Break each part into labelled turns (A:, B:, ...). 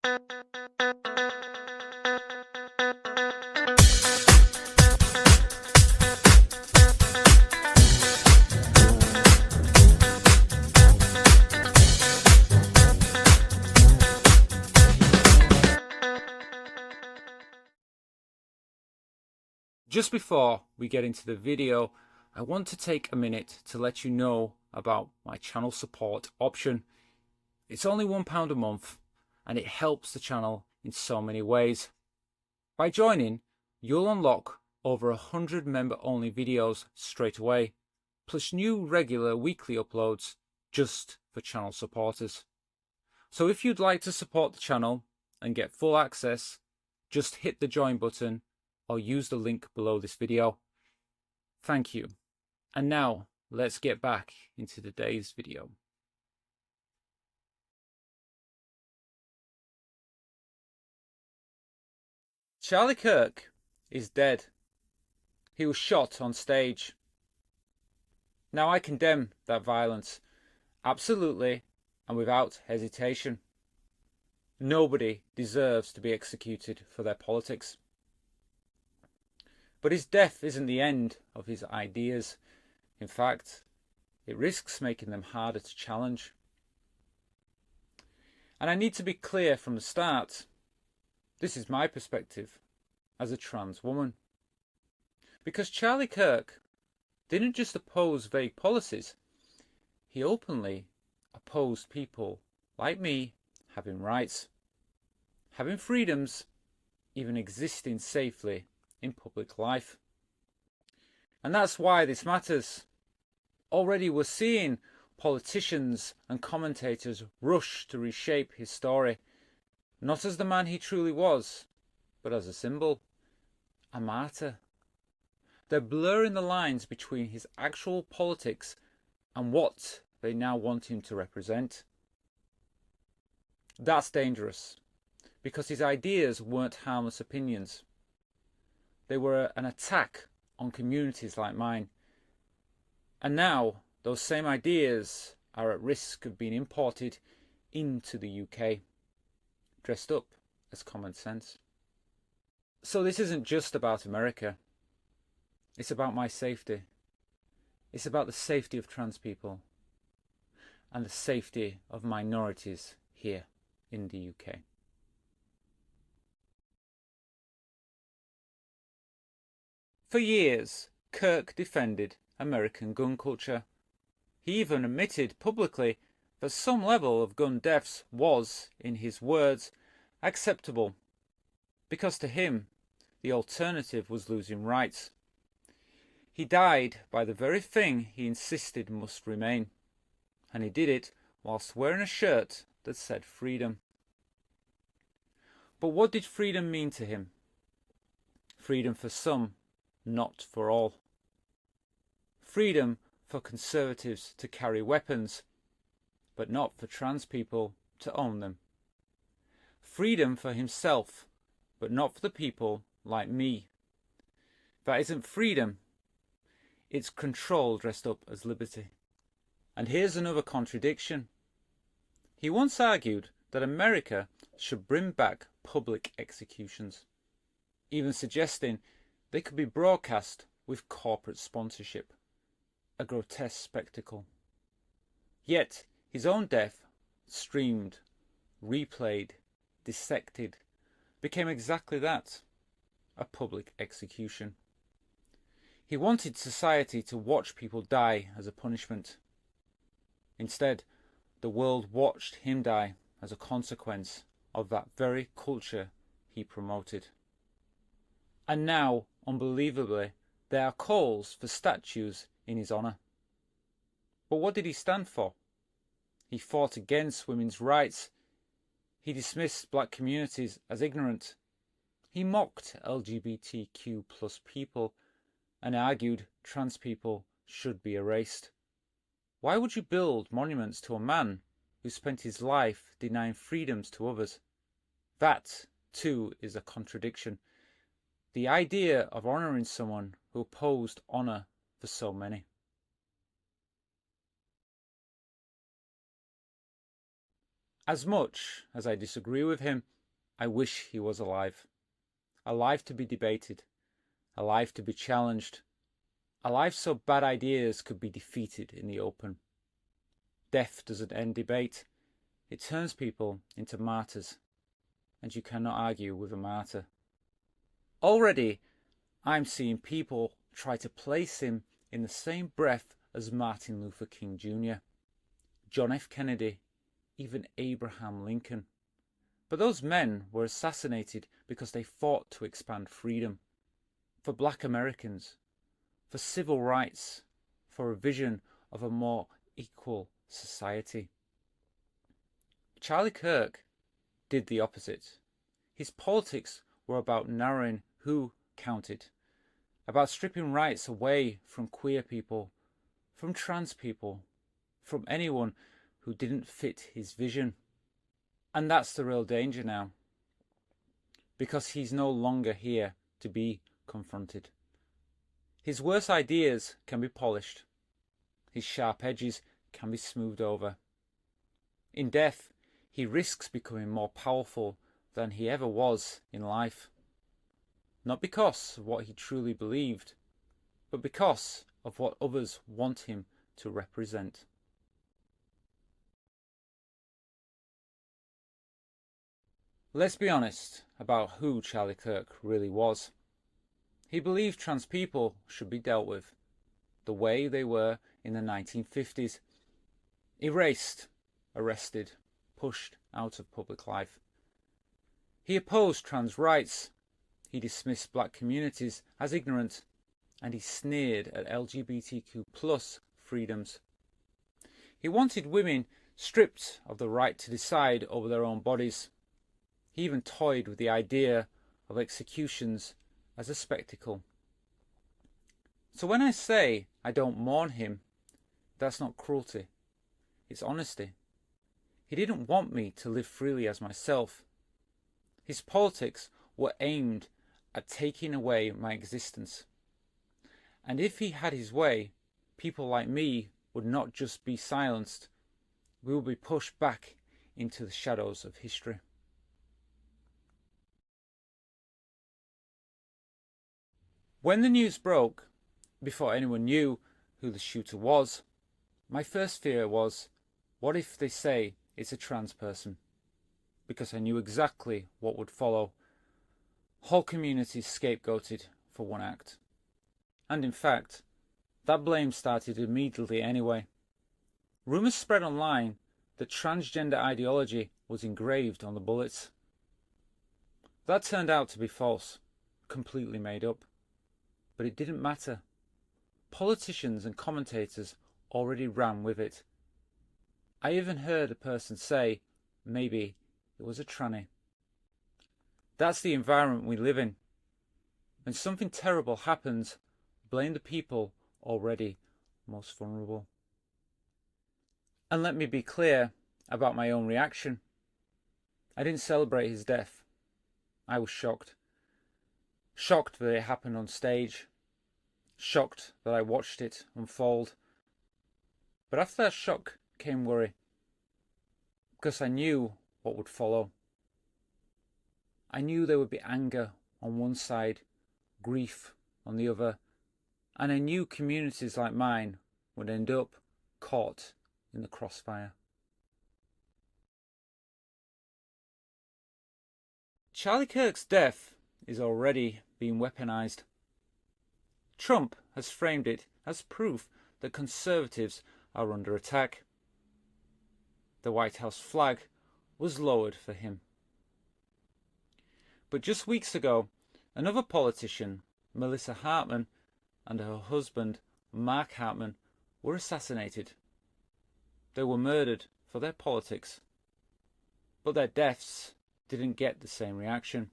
A: Just before we get into the video, I want to take a minute to let you know about my channel support option. It's only £1 a month and it helps the channel in so many ways. By joining, you'll unlock over 100 member-only videos straight away, plus new regular weekly uploads just for channel supporters. So if you'd like to support the channel and get full access, just hit the join button or use the link below this video. Thank you. And now let's get back into today's video. Charlie Kirk is dead. He was shot on stage. Now I condemn that violence, absolutely and without hesitation. Nobody deserves to be executed for their politics. But his death isn't the end of his ideas. In fact, it risks making them harder to challenge. And I need to be clear from the start. This is my perspective as a trans woman. Because Charlie Kirk didn't just oppose vague policies. He openly opposed people like me having rights, having freedoms, even existing safely in public life. And that's why this matters. Already we're seeing politicians and commentators rush to reshape his story, not as the man he truly was, but as a symbol, a martyr. They're blurring the lines between his actual politics and what they now want him to represent. That's dangerous, because his ideas weren't harmless opinions. They were an attack on communities like mine. And now those same ideas are at risk of being imported into the UK, dressed up as common sense. So this isn't just about America. It's about my safety. It's about the safety of trans people and the safety of minorities here in the UK. For years, Kirk defended American gun culture. He even admitted publicly that some level of gun deaths was, in his words, acceptable, because to him, the alternative was losing rights. He died by the very thing he insisted must remain, and he did it whilst wearing a shirt that said freedom. But what did freedom mean to him? Freedom for some, not for all. Freedom for conservatives to carry weapons, but not for trans people to own them. Freedom for himself, but not for the people like me. That isn't freedom. It's control dressed up as liberty. And here's another contradiction. He once argued that America should bring back public executions, even suggesting they could be broadcast with corporate sponsorship, a grotesque spectacle. Yet his own death, streamed, replayed, dissected, became exactly that, a public execution. He wanted society to watch people die as a punishment. Instead, the world watched him die as a consequence of that very culture he promoted. And now, unbelievably, there are calls for statues in his honour. But what did he stand for? He fought against women's rights. He dismissed black communities as ignorant. He mocked LGBTQ+ people and argued trans people should be erased. Why would you build monuments to a man who spent his life denying freedoms to others? That, too, is a contradiction. The idea of honouring someone who opposed honour for so many. As much as I disagree with him, I wish he was alive. Alive to be debated, alive to be challenged, alive so bad ideas could be defeated in the open. Death doesn't end debate. It turns people into martyrs, and you cannot argue with a martyr. Already, I'm seeing people try to place him in the same breath as Martin Luther King Jr., John F. Kennedy, even Abraham Lincoln. But those men were assassinated because they fought to expand freedom, for black Americans, for civil rights, for a vision of a more equal society. Charlie Kirk did the opposite. His politics were about narrowing who counted, about stripping rights away from queer people, from trans people, from anyone who didn't fit his vision. And that's the real danger now, because he's no longer here to be confronted. His worst ideas can be polished. His sharp edges can be smoothed over. In death, he risks becoming more powerful than he ever was in life. Not because of what he truly believed, but because of what others want him to represent. Let's be honest about who Charlie Kirk really was. He believed trans people should be dealt with the way they were in the 1950s. Erased, arrested, pushed out of public life. He opposed trans rights. He dismissed black communities as ignorant, and he sneered at LGBTQ+ freedoms. He wanted women stripped of the right to decide over their own bodies. He even toyed with the idea of executions as a spectacle. So when I say I don't mourn him, that's not cruelty, it's honesty. He didn't want me to live freely as myself. His politics were aimed at taking away my existence. And if he had his way, people like me would not just be silenced, we would be pushed back into the shadows of history. When the news broke, before anyone knew who the shooter was, my first fear was, what if they say it's a trans person? Because I knew exactly what would follow. Whole communities scapegoated for one act. And in fact, that blame started immediately anyway. Rumours spread online that transgender ideology was engraved on the bullets. That turned out to be false, completely made up. But it didn't matter. Politicians and commentators already ran with it. I even heard a person say, maybe it was a tranny. That's the environment we live in. When something terrible happens, blame the people already most vulnerable. And let me be clear about my own reaction. I didn't celebrate his death. I was shocked. Shocked that it happened on stage. Shocked that I watched it unfold. But after that shock came worry. Because I knew what would follow. I knew there would be anger on one side, grief on the other, and I knew communities like mine would end up caught in the crossfire. Charlie Kirk's death is already being weaponized. Trump has framed it as proof that conservatives are under attack. The White House flag was lowered for him. But just weeks ago, another politician, Melissa Hartman, and her husband, Mark Hartman, were assassinated. They were murdered for their politics. But their deaths didn't get the same reaction.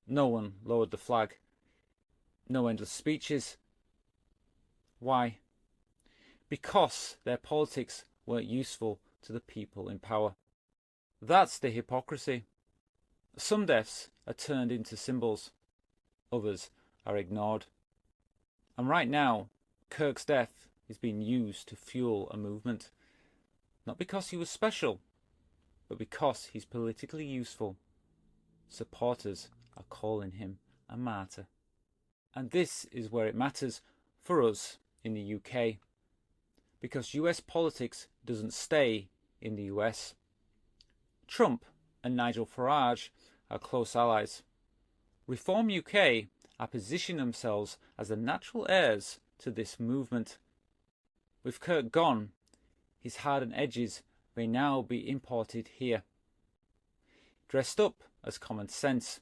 A: No one lowered the flag. No endless speeches. Why? Because their politics weren't useful to the people in power. That's the hypocrisy. Some deaths are turned into symbols. Others are ignored. And right now, Kirk's death is being used to fuel a movement. Not because he was special, but because he's politically useful. Supporters are calling him a martyr. And this is where it matters for us in the UK, because US politics doesn't stay in the US. Trump and Nigel Farage are close allies. Reform UK are positioning themselves as the natural heirs to this movement. With Kirk gone, his hardened edges may now be imported here. Dressed up as common sense.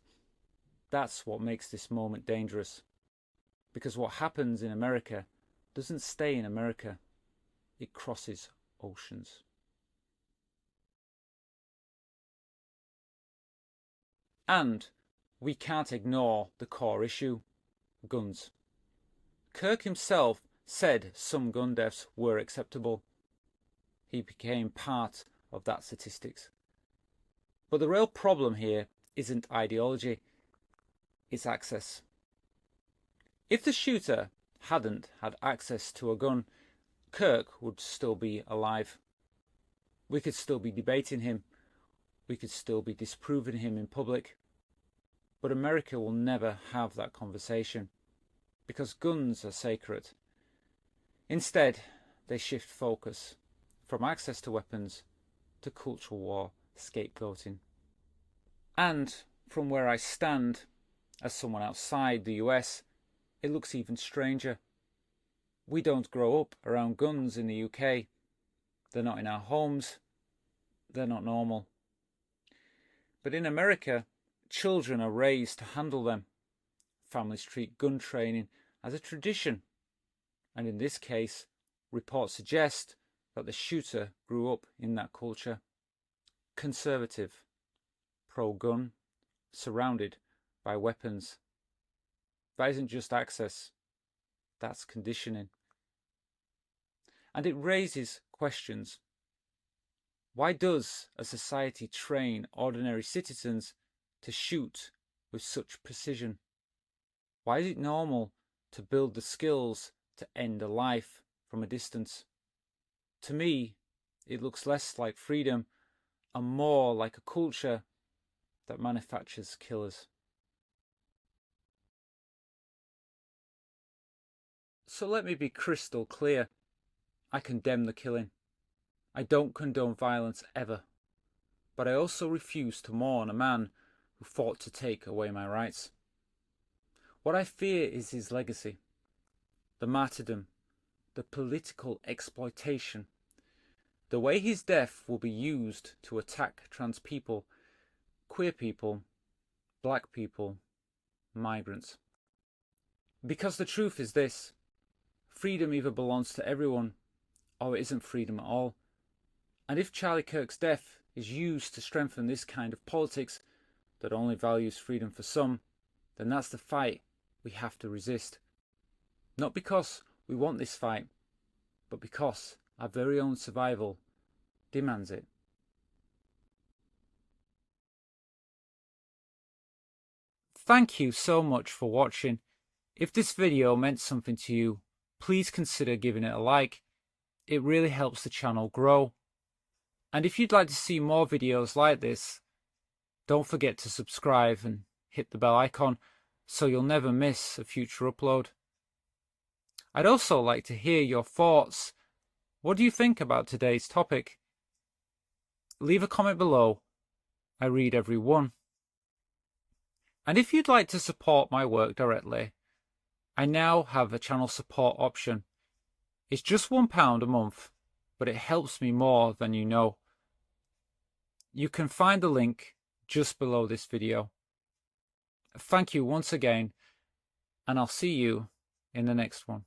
A: That's what makes this moment dangerous. Because what happens in America doesn't stay in America. It crosses oceans. And we can't ignore the core issue: guns. Kirk himself said some gun deaths were acceptable. He became part of that statistics. But the real problem here isn't ideology, it's access. If the shooter hadn't had access to a gun, Kirk would still be alive. We could still be debating him. We could still be disproving him in public. But America will never have that conversation, because guns are sacred. Instead, they shift focus from access to weapons to cultural war scapegoating. And from where I stand, as someone outside the US, it looks even stranger. We don't grow up around guns in the UK. They're not in our homes. They're not normal. But in America, children are raised to handle them. Families treat gun training as a tradition. And in this case, reports suggest that the shooter grew up in that culture. Conservative, pro-gun, surrounded by weapons. That isn't just access, that's conditioning. And it raises questions. Why does a society train ordinary citizens to shoot with such precision? Why is it normal to build the skills to end a life from a distance? To me, it looks less like freedom and more like a culture that manufactures killers. So let me be crystal clear. I condemn the killing. I don't condone violence ever. But I also refuse to mourn a man who fought to take away my rights. What I fear is his legacy. The martyrdom, the political exploitation, the way his death will be used to attack trans people, queer people, black people, migrants. Because the truth is this: freedom either belongs to everyone or it isn't freedom at all. And if Charlie Kirk's death is used to strengthen this kind of politics that only values freedom for some, then that's the fight we have to resist. Not because we want this fight, but because our very own survival demands it. Thank you so much for watching. If this video meant something to you, please consider giving it a like. It really helps the channel grow. And if you'd like to see more videos like this, don't forget to subscribe and hit the bell icon so you'll never miss a future upload. I'd also like to hear your thoughts. What do you think about today's topic? Leave a comment below. I read every one. And if you'd like to support my work directly, I now have a channel support option. It's just £1 a month, but it helps me more than you know. You can find the link just below this video. Thank you once again, and I'll see you in the next one.